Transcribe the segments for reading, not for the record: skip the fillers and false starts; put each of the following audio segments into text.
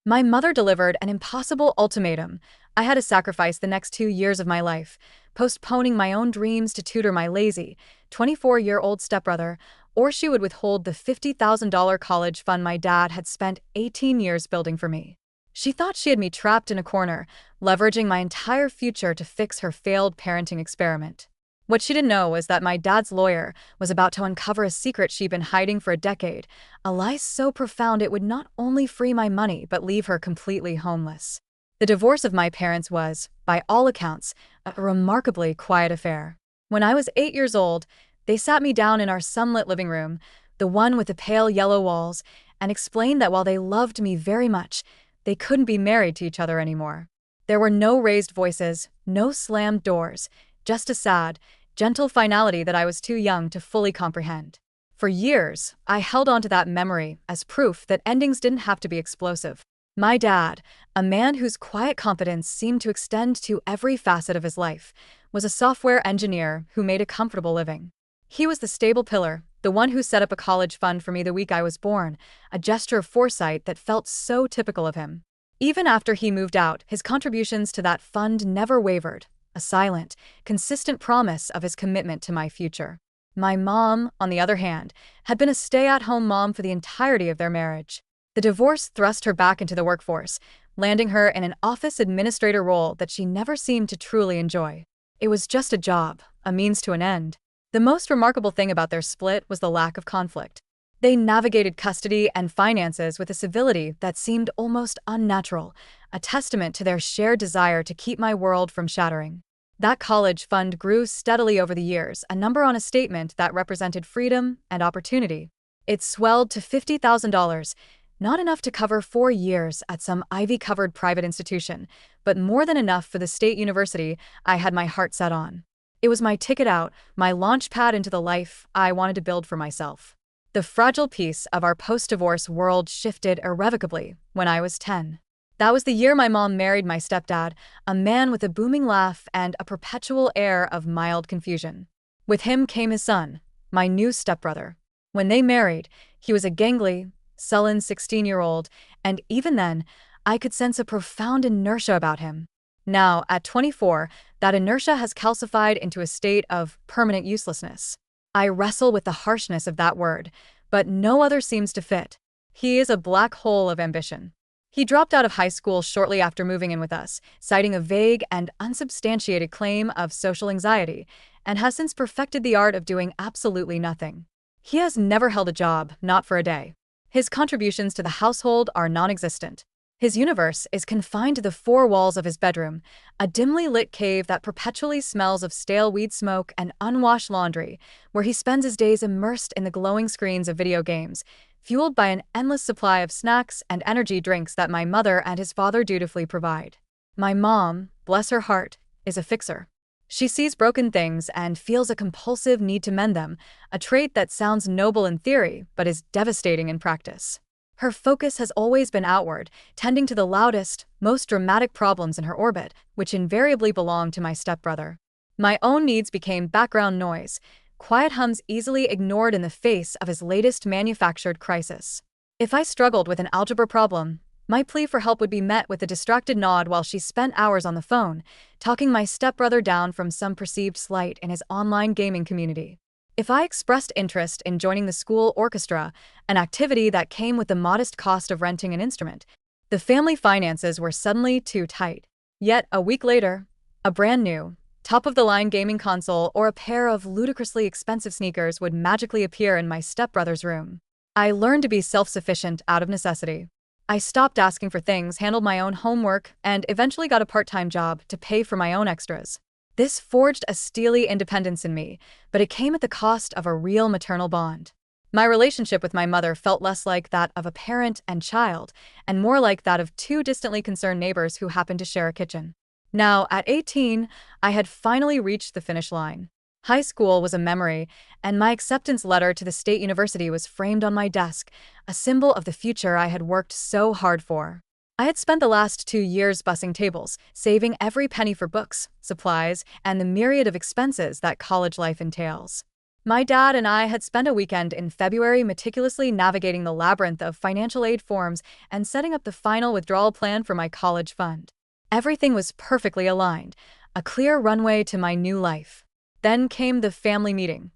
My mother delivered an impossible ultimatum. I had to sacrifice the next 2 years of my life, postponing my own dreams to tutor my lazy, 24-year-old stepbrother, or she would withhold the $50,000 college fund my dad had spent 18 years building for me. She thought she had me trapped in a corner, leveraging my entire future to fix her failed parenting experiment. What she didn't know was that my dad's lawyer was about to uncover a secret she'd been hiding for a decade, a lie so profound it would not only free my money but leave her completely homeless. The divorce of my parents was, by all accounts, a remarkably quiet affair. When I was 8 years old, they sat me down in our sunlit living room, the one with the pale yellow walls, and explained that while they loved me very much, they couldn't be married to each other anymore. There were no raised voices, no slammed doors, just a sad, gentle finality that I was too young to fully comprehend. For years, I held on to that memory as proof that endings didn't have to be explosive. My dad, a man whose quiet competence seemed to extend to every facet of his life, was a software engineer who made a comfortable living. He was the stable pillar, the one who set up a college fund for me the week I was born, a gesture of foresight that felt so typical of him. Even after he moved out, his contributions to that fund never wavered, a silent, consistent promise of his commitment to my future. My mom, on the other hand, had been a stay-at-home mom for the entirety of their marriage. The divorce thrust her back into the workforce, landing her in an office administrator role that she never seemed to truly enjoy. It was just a job, a means to an end. The most remarkable thing about their split was the lack of conflict. They navigated custody and finances with a civility that seemed almost unnatural, a testament to their shared desire to keep my world from shattering. That college fund grew steadily over the years, a number on a statement that represented freedom and opportunity. It swelled to $50,000, not enough to cover 4 years at some ivy-covered private institution, but more than enough for the state university I had my heart set on. It was my ticket out, my launch pad into the life I wanted to build for myself. The fragile piece of our post-divorce world shifted irrevocably when I was 10. That was the year my mom married my stepdad, a man with a booming laugh and a perpetual air of mild confusion. With him came his son, my new stepbrother. When they married, he was a gangly, sullen 16-year-old, and even then, I could sense a profound inertia about him. Now, at 24, that inertia has calcified into a state of permanent uselessness. I wrestle with the harshness of that word, but no other seems to fit. He is a black hole of ambition. He dropped out of high school shortly after moving in with us, citing a vague and unsubstantiated claim of social anxiety, and has since perfected the art of doing absolutely nothing. He has never held a job, not for a day. His contributions to the household are non-existent. His universe is confined to the four walls of his bedroom, a dimly lit cave that perpetually smells of stale weed smoke and unwashed laundry, where he spends his days immersed in the glowing screens of video games, fueled by an endless supply of snacks and energy drinks that my mother and his father dutifully provide. My mom, bless her heart, is a fixer. She sees broken things and feels a compulsive need to mend them, a trait that sounds noble in theory but is devastating in practice. Her focus has always been outward, tending to the loudest, most dramatic problems in her orbit, which invariably belong to my stepbrother. My own needs became background noise, quiet hums easily ignored in the face of his latest manufactured crisis. If I struggled with an algebra problem, my plea for help would be met with a distracted nod while she spent hours on the phone, talking my stepbrother down from some perceived slight in his online gaming community. If I expressed interest in joining the school orchestra, an activity that came with the modest cost of renting an instrument, the family finances were suddenly too tight. Yet, a week later, a brand new, top-of-the-line gaming console or a pair of ludicrously expensive sneakers would magically appear in my stepbrother's room. I learned to be self-sufficient out of necessity. I stopped asking for things, handled my own homework, and eventually got a part-time job to pay for my own extras. This forged a steely independence in me, but it came at the cost of a real maternal bond. My relationship with my mother felt less like that of a parent and child, and more like that of two distantly concerned neighbors who happened to share a kitchen. Now, at 18, I had finally reached the finish line. High school was a memory, and my acceptance letter to the state university was framed on my desk, a symbol of the future I had worked so hard for. I had spent the last 2 years bussing tables, saving every penny for books, supplies, and the myriad of expenses that college life entails. My dad and I had spent a weekend in February meticulously navigating the labyrinth of financial aid forms and setting up the final withdrawal plan for my college fund. Everything was perfectly aligned, a clear runway to my new life. Then came the family meeting.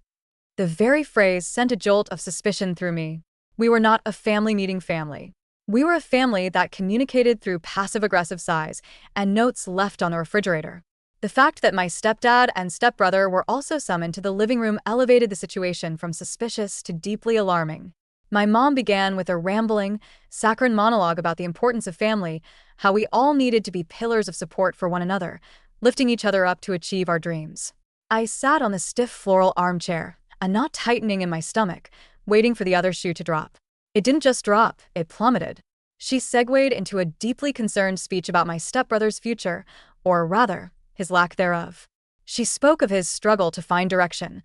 The very phrase sent a jolt of suspicion through me. We were not a family meeting family. We were a family that communicated through passive-aggressive sighs and notes left on the refrigerator. The fact that my stepdad and stepbrother were also summoned to the living room elevated the situation from suspicious to deeply alarming. My mom began with a rambling, saccharine monologue about the importance of family, how we all needed to be pillars of support for one another, lifting each other up to achieve our dreams. I sat on the stiff floral armchair, a knot tightening in my stomach, waiting for the other shoe to drop. It didn't just drop, it plummeted. She segued into a deeply concerned speech about my stepbrother's future, or rather, his lack thereof. She spoke of his struggle to find direction,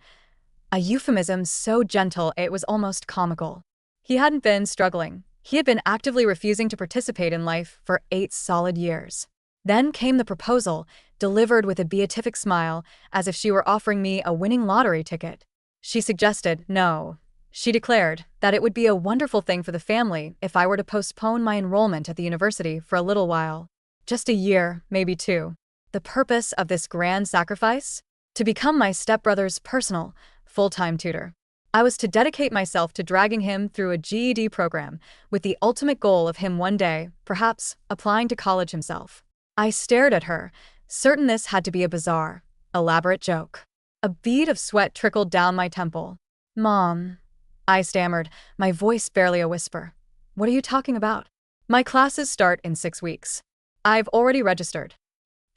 a euphemism so gentle it was almost comical. He hadn't been struggling. He had been actively refusing to participate in life for 8 solid years. Then came the proposal, delivered with a beatific smile, as if she were offering me a winning lottery ticket. She suggested, no. She declared that it would be a wonderful thing for the family if I were to postpone my enrollment at the university for a little while. Just a year, maybe 2. The purpose of this grand sacrifice? To become my stepbrother's personal, full-time tutor. I was to dedicate myself to dragging him through a GED program, with the ultimate goal of him one day, perhaps, applying to college himself. I stared at her, certain this had to be a bizarre, elaborate joke. A bead of sweat trickled down my temple. Mom, I stammered, my voice barely a whisper. What are you talking about? My classes start in 6 weeks. I've already registered.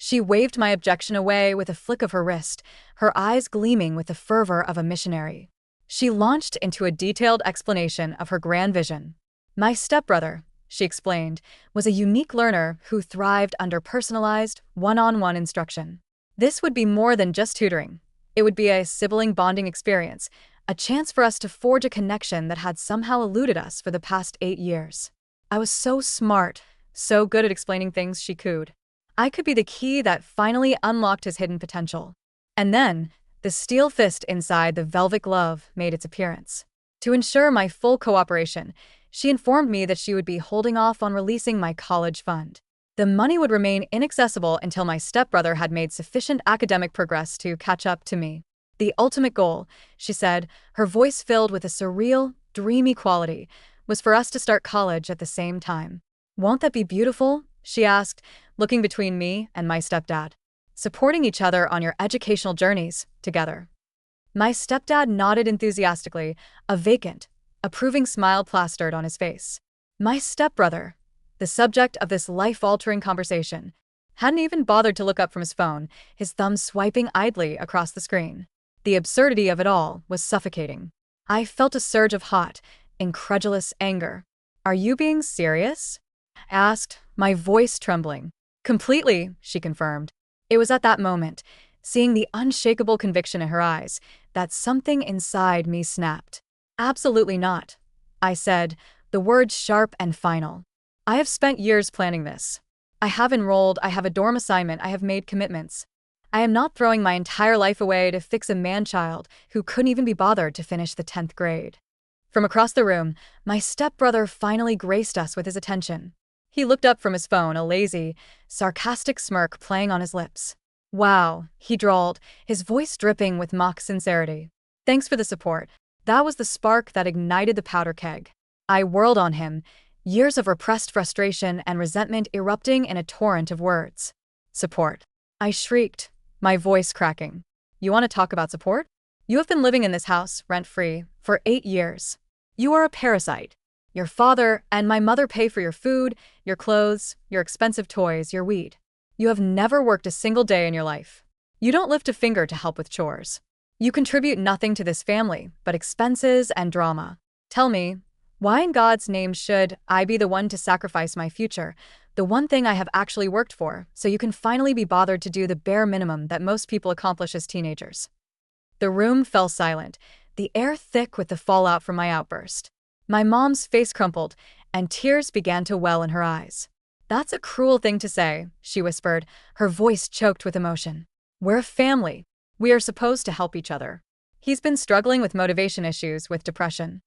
She waved my objection away with a flick of her wrist, her eyes gleaming with the fervor of a missionary. She launched into a detailed explanation of her grand vision. My stepbrother, she explained, was a unique learner who thrived under personalized, one-on-one instruction. This would be more than just tutoring. It would be a sibling bonding experience, a chance for us to forge a connection that had somehow eluded us for the past 8 years. I was so smart, so good at explaining things, she cooed. I could be the key that finally unlocked his hidden potential. And then, the steel fist inside the velvet glove made its appearance. To ensure my full cooperation, she informed me that she would be holding off on releasing my college fund. The money would remain inaccessible until my stepbrother had made sufficient academic progress to catch up to me. The ultimate goal, she said, her voice filled with a surreal, dreamy quality, was for us to start college at the same time. Won't that be beautiful? She asked, looking between me and my stepdad. Supporting each other on your educational journeys, together. My stepdad nodded enthusiastically, a vacant, approving smile plastered on his face. My stepbrother, the subject of this life-altering conversation, hadn't even bothered to look up from his phone, his thumb swiping idly across the screen. The absurdity of it all was suffocating. I felt a surge of hot, incredulous anger. Are you being serious? I asked, my voice trembling. Completely, she confirmed. It was at that moment, seeing the unshakable conviction in her eyes, that something inside me snapped. Absolutely not, I said, the words sharp and final. I have spent years planning this. I have enrolled, I have a dorm assignment, I have made commitments. I am not throwing my entire life away to fix a man-child who couldn't even be bothered to finish the 10th grade. From across the room, my stepbrother finally graced us with his attention. He looked up from his phone, a lazy, sarcastic smirk playing on his lips. Wow, he drawled, his voice dripping with mock sincerity. Thanks for the support. That was the spark that ignited the powder keg. I whirled on him, years of repressed frustration and resentment erupting in a torrent of words. Support. I shrieked, my voice cracking. You want to talk about support? You have been living in this house, rent-free, for 8 years. You are a parasite. Your father and my mother pay for your food, your clothes, your expensive toys, your weed. You have never worked a single day in your life. You don't lift a finger to help with chores. You contribute nothing to this family but expenses and drama. Tell me, why in God's name should I be the one to sacrifice my future, the one thing I have actually worked for, so you can finally be bothered to do the bare minimum that most people accomplish as teenagers? The room fell silent, the air thick with the fallout from my outburst. My mom's face crumpled, and tears began to well in her eyes. That's a cruel thing to say, she whispered, her voice choked with emotion. We're a family. We are supposed to help each other. He's been struggling with motivation issues with depression.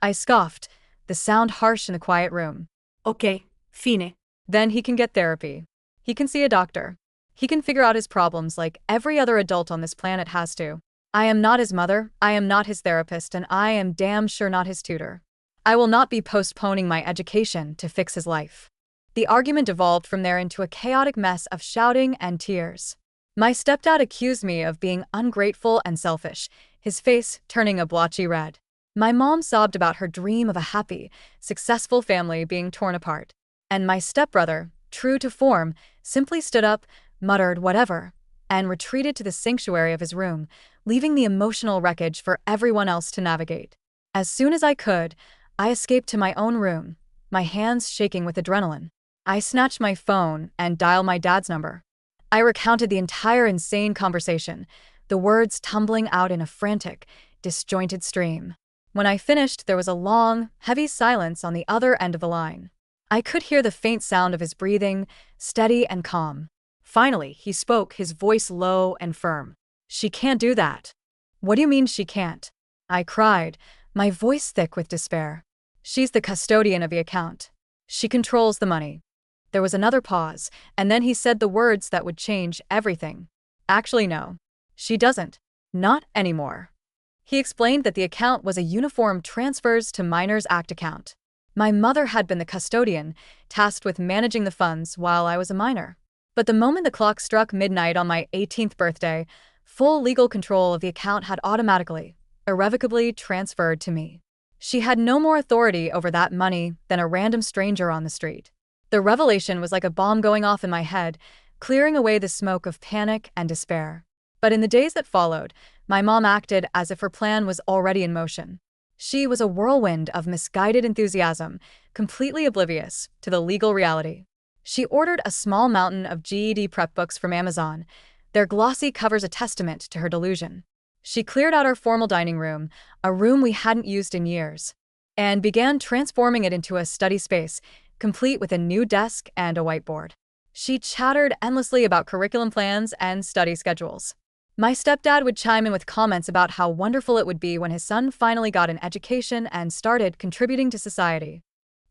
I scoffed, the sound harsh in the quiet room. Ok, fine. Then he can get therapy. He can see a doctor. He can figure out his problems like every other adult on this planet has to. I am not his mother, I am not his therapist, and I am damn sure not his tutor. I will not be postponing my education to fix his life. The argument evolved from there into a chaotic mess of shouting and tears. My stepdad accused me of being ungrateful and selfish, his face turning a blotchy red. My mom sobbed about her dream of a happy, successful family being torn apart. And my stepbrother, true to form, simply stood up, muttered whatever, and retreated to the sanctuary of his room, leaving the emotional wreckage for everyone else to navigate. As soon as I could, I escaped to my own room, my hands shaking with adrenaline. I snatched my phone and dialed my dad's number. I recounted the entire insane conversation, the words tumbling out in a frantic, disjointed stream. When I finished, there was a long, heavy silence on the other end of the line. I could hear the faint sound of his breathing, steady and calm. Finally, he spoke, his voice low and firm. "She can't do that." "What do you mean she can't?" I cried, my voice thick with despair. "She's the custodian of the account. She controls the money." There was another pause, and then he said the words that would change everything. "Actually, no. She doesn't. Not anymore." He explained that the account was a Uniform Transfers to Minors Act account. My mother had been the custodian, tasked with managing the funds while I was a minor. But the moment the clock struck midnight on my 18th birthday, full legal control of the account had automatically, irrevocably transferred to me. She had no more authority over that money than a random stranger on the street. The revelation was like a bomb going off in my head, clearing away the smoke of panic and despair. But in the days that followed, my mom acted as if her plan was already in motion. She was a whirlwind of misguided enthusiasm, completely oblivious to the legal reality. She ordered a small mountain of GED prep books from Amazon, their glossy covers a testament to her delusion. She cleared out our formal dining room, a room we hadn't used in years, and began transforming it into a study space, complete with a new desk and a whiteboard. She chattered endlessly about curriculum plans and study schedules. My stepdad would chime in with comments about how wonderful it would be when his son finally got an education and started contributing to society.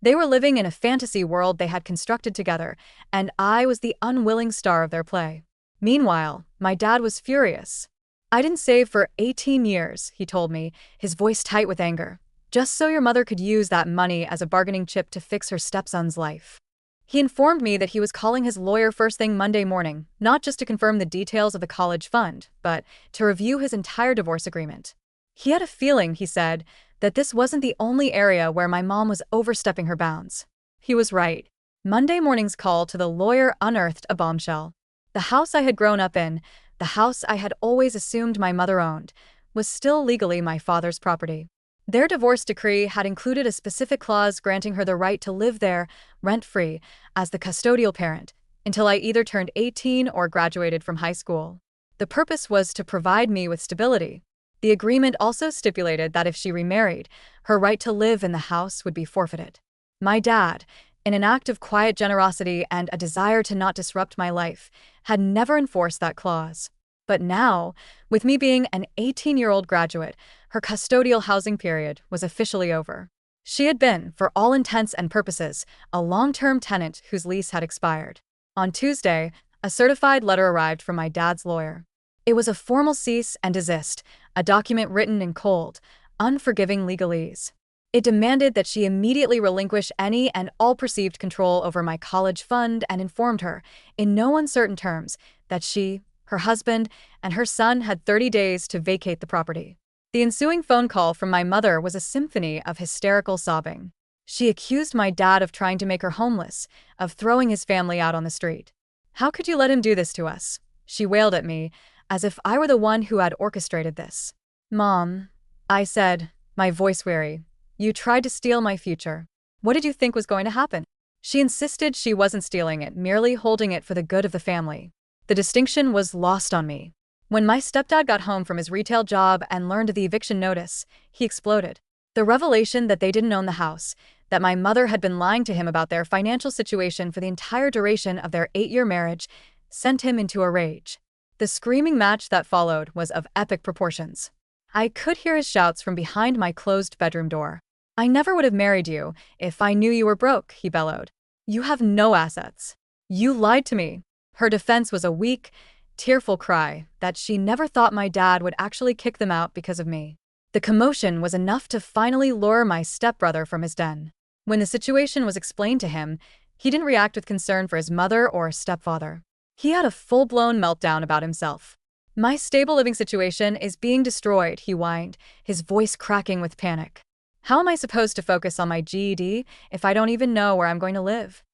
They were living in a fantasy world they had constructed together, and I was the unwilling star of their play. Meanwhile, my dad was furious. "I didn't save for 18 years, he told me, his voice tight with anger, "just so your mother could use that money as a bargaining chip to fix her stepson's life." He informed me that he was calling his lawyer first thing Monday morning, not just to confirm the details of the college fund, but to review his entire divorce agreement. He had a feeling, he said, that this wasn't the only area where my mom was overstepping her bounds. He was right. Monday morning's call to the lawyer unearthed a bombshell. The house I had grown up in, the house I had always assumed my mother owned, was still legally my father's property. Their divorce decree had included a specific clause granting her the right to live there, rent-free, as the custodial parent, until I either turned 18 or graduated from high school. The purpose was to provide me with stability. The agreement also stipulated that if she remarried, her right to live in the house would be forfeited. My dad, in an act of quiet generosity and a desire to not disrupt my life, had never enforced that clause. But now, with me being an 18-year-old graduate, her custodial housing period was officially over. She had been, for all intents and purposes, a long-term tenant whose lease had expired. On Tuesday, a certified letter arrived from my dad's lawyer. It was a formal cease and desist, a document written in cold, unforgiving legalese. It demanded that she immediately relinquish any and all perceived control over my college fund and informed her, in no uncertain terms, that she, her husband, and her son had 30 days to vacate the property. The ensuing phone call from my mother was a symphony of hysterical sobbing. She accused my dad of trying to make her homeless, of throwing his family out on the street. "How could you let him do this to us?" she wailed at me, as if I were the one who had orchestrated this. "Mom," I said, my voice weary, "you tried to steal my future. What did you think was going to happen?" She insisted she wasn't stealing it, merely holding it for the good of the family. The distinction was lost on me. When my stepdad got home from his retail job and learned of the eviction notice, he exploded. The revelation that they didn't own the house, that my mother had been lying to him about their financial situation for the entire duration of their 8-year marriage, sent him into a rage. The screaming match that followed was of epic proportions. I could hear his shouts from behind my closed bedroom door. "I never would have married you if I knew you were broke," he bellowed. "You have no assets. You lied to me." Her defense was a weak, tearful cry that she never thought my dad would actually kick them out because of me. The commotion was enough to finally lure my stepbrother from his den. When the situation was explained to him, he didn't react with concern for his mother or stepfather. He had a full-blown meltdown about himself. "My stable living situation is being destroyed," he whined, his voice cracking with panic. "How am I supposed to focus on my GED if I don't even know where I'm going to live?"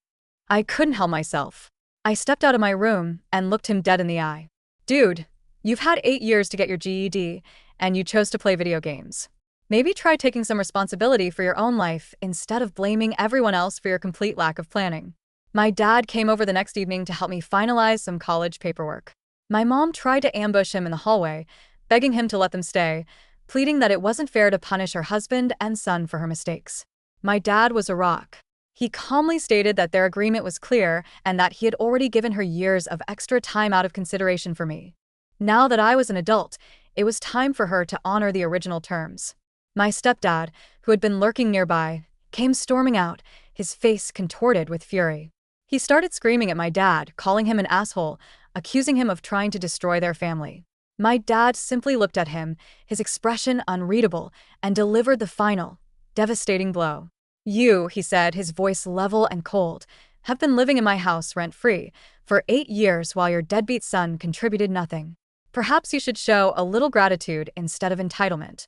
I couldn't help myself. I stepped out of my room and looked him dead in the eye. "Dude, you've had 8 years to get your GED, and you chose to play video games. Maybe try taking some responsibility for your own life instead of blaming everyone else for your complete lack of planning." My dad came over the next evening to help me finalize some college paperwork. My mom tried to ambush him in the hallway, begging him to let them stay, pleading that it wasn't fair to punish her husband and son for her mistakes. My dad was a rock. He calmly stated that their agreement was clear and that he had already given her years of extra time out of consideration for me. Now that I was an adult, it was time for her to honor the original terms. My stepdad, who had been lurking nearby, came storming out, his face contorted with fury. He started screaming at my dad, calling him an asshole, accusing him of trying to destroy their family. My dad simply looked at him, his expression unreadable, and delivered the final, devastating blow. "You," he said, his voice level and cold, "have been living in my house rent-free for 8 years while your deadbeat son contributed nothing. Perhaps you should show a little gratitude instead of entitlement."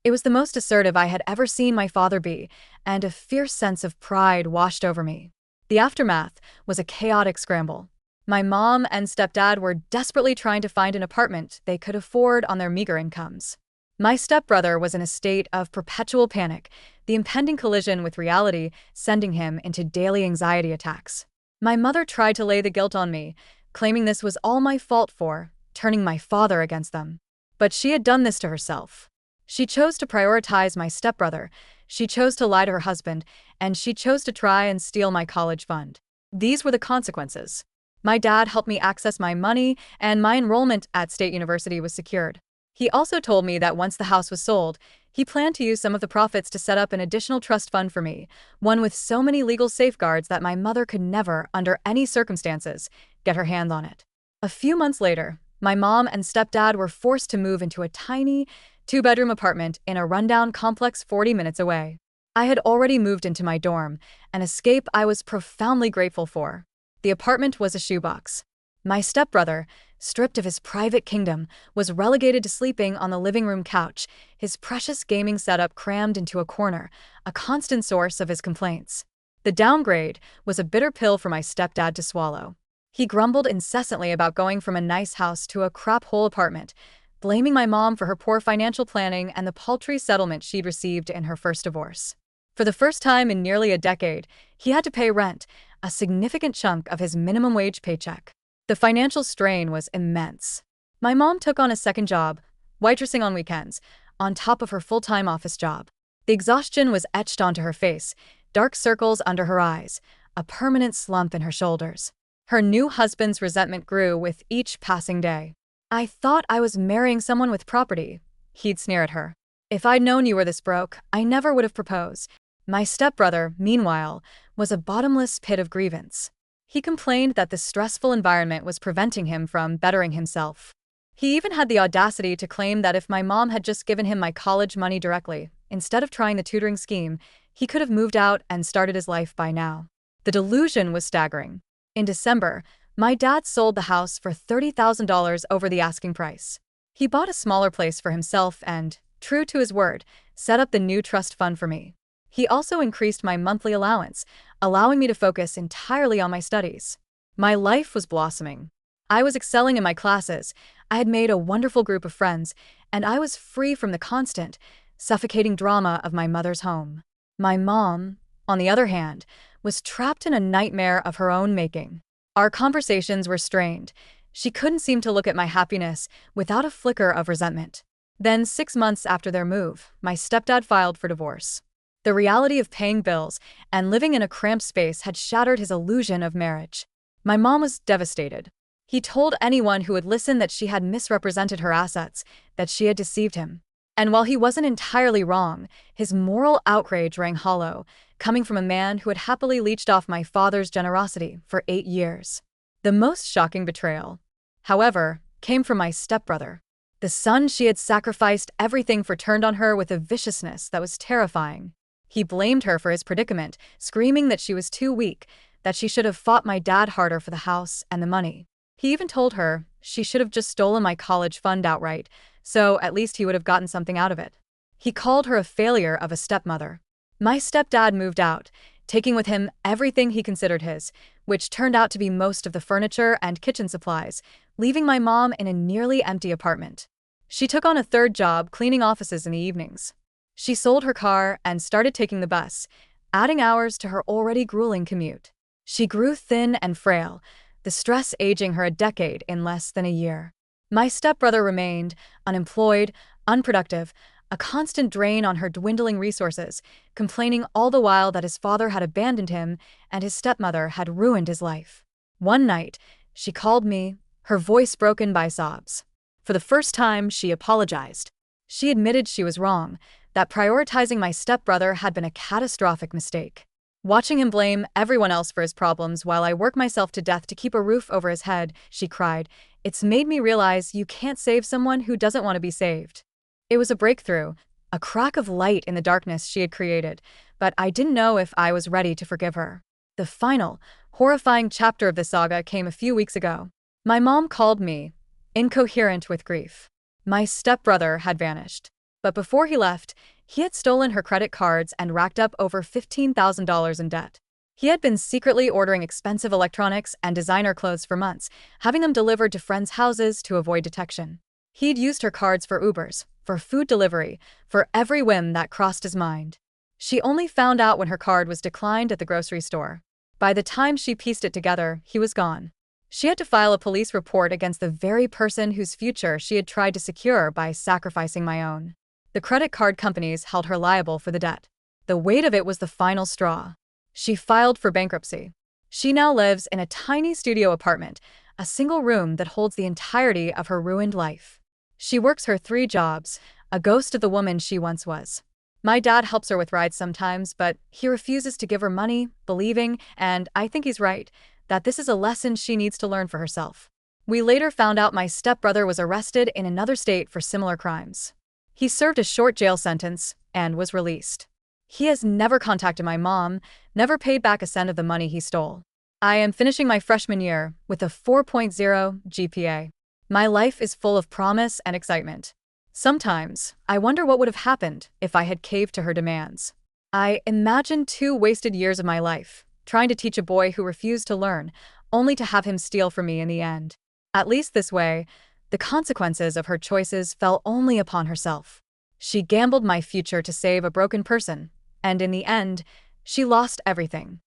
It was the most assertive I had ever seen my father be, and a fierce sense of pride washed over me. The aftermath was a chaotic scramble. My mom and stepdad were desperately trying to find an apartment they could afford on their meager incomes. My stepbrother was in a state of perpetual panic, the impending collision with reality sending him into daily anxiety attacks. My mother tried to lay the guilt on me, claiming this was all my fault for turning my father against them. But she had done this to herself. She chose to prioritize my stepbrother, she chose to lie to her husband, and she chose to try and steal my college fund. These were the consequences. My dad helped me access my money, and my enrollment at State University was secured. He also told me that once the house was sold, he planned to use some of the profits to set up an additional trust fund for me, one with so many legal safeguards that my mother could never, under any circumstances, get her hand on it. A few months later, my mom and stepdad were forced to move into a tiny, 2-bedroom apartment in a rundown complex 40 minutes away. I had already moved into my dorm, an escape I was profoundly grateful for. The apartment was a shoebox. My stepbrother, stripped of his private kingdom, was relegated to sleeping on the living room couch, his precious gaming setup crammed into a corner, a constant source of his complaints. The downgrade was a bitter pill for my stepdad to swallow. He grumbled incessantly about going from a nice house to a crap-hole apartment, blaming my mom for her poor financial planning and the paltry settlement she'd received in her first divorce. For the first time in nearly a decade, he had to pay rent, a significant chunk of his minimum wage paycheck. The financial strain was immense. My mom took on a second job, waitressing on weekends, on top of her full-time office job. The exhaustion was etched onto her face, dark circles under her eyes, a permanent slump in her shoulders. Her new husband's resentment grew with each passing day. "I thought I was marrying someone with property," he'd sneer at her. "If I'd known you were this broke, I never would have proposed." My stepbrother, meanwhile, was a bottomless pit of grievance. He complained that the stressful environment was preventing him from bettering himself. He even had the audacity to claim that if my mom had just given him my college money directly, instead of trying the tutoring scheme, he could have moved out and started his life by now. The delusion was staggering. In December, my dad sold the house for $30,000 over the asking price. He bought a smaller place for himself and, true to his word, set up the new trust fund for me. He also increased my monthly allowance, allowing me to focus entirely on my studies. My life was blossoming. I was excelling in my classes, I had made a wonderful group of friends, and I was free from the constant, suffocating drama of my mother's home. My mom, on the other hand, was trapped in a nightmare of her own making. Our conversations were strained. She couldn't seem to look at my happiness without a flicker of resentment. Then, 6 months after their move, my stepdad filed for divorce. The reality of paying bills and living in a cramped space had shattered his illusion of marriage. My mom was devastated. He told anyone who would listen that she had misrepresented her assets, that she had deceived him. And while he wasn't entirely wrong, his moral outrage rang hollow, coming from a man who had happily leeched off my father's generosity for 8 years. The most shocking betrayal, however, came from my stepbrother. The son she had sacrificed everything for turned on her with a viciousness that was terrifying. He blamed her for his predicament, screaming that she was too weak, that she should have fought my dad harder for the house and the money. He even told her she should have just stolen my college fund outright, so at least he would have gotten something out of it. He called her a failure of a stepmother. My stepdad moved out, taking with him everything he considered his, which turned out to be most of the furniture and kitchen supplies, leaving my mom in a nearly empty apartment. She took on a third job cleaning offices in the evenings. She sold her car and started taking the bus, adding hours to her already grueling commute. She grew thin and frail, the stress aging her a decade in less than a year. My stepbrother remained unemployed, unproductive, a constant drain on her dwindling resources, complaining all the while that his father had abandoned him and his stepmother had ruined his life. One night, she called me, her voice broken by sobs. For the first time, she apologized. She admitted she was wrong, that prioritizing my stepbrother had been a catastrophic mistake. Watching him blame everyone else for his problems while I work myself to death to keep a roof over his head, she cried, "It's made me realize you can't save someone who doesn't want to be saved." It was a breakthrough, a crack of light in the darkness she had created, but I didn't know if I was ready to forgive her. The final, horrifying chapter of the saga came a few weeks ago. My mom called me, incoherent with grief. My stepbrother had vanished. But before he left, he had stolen her credit cards and racked up over $15,000 in debt. He had been secretly ordering expensive electronics and designer clothes for months, having them delivered to friends' houses to avoid detection. He'd used her cards for Ubers, for food delivery, for every whim that crossed his mind. She only found out when her card was declined at the grocery store. By the time she pieced it together, he was gone. She had to file a police report against the very person whose future she had tried to secure by sacrificing my own. The credit card companies held her liable for the debt. The weight of it was the final straw. She filed for bankruptcy. She now lives in a tiny studio apartment, a single room that holds the entirety of her ruined life. She works her 3 jobs, a ghost of the woman she once was. My dad helps her with rides sometimes, but he refuses to give her money, believing, and I think he's right, that this is a lesson she needs to learn for herself. We later found out my stepbrother was arrested in another state for similar crimes. He served a short jail sentence and was released. He has never contacted my mom, never paid back a cent of the money he stole. I am finishing my freshman year with a 4.0 GPA. My life is full of promise and excitement. Sometimes, I wonder what would have happened if I had caved to her demands. I imagine 2 wasted years of my life, trying to teach a boy who refused to learn, only to have him steal from me in the end. At least this way, the consequences of her choices fell only upon herself. She gambled my future to save a broken person, and in the end, she lost everything.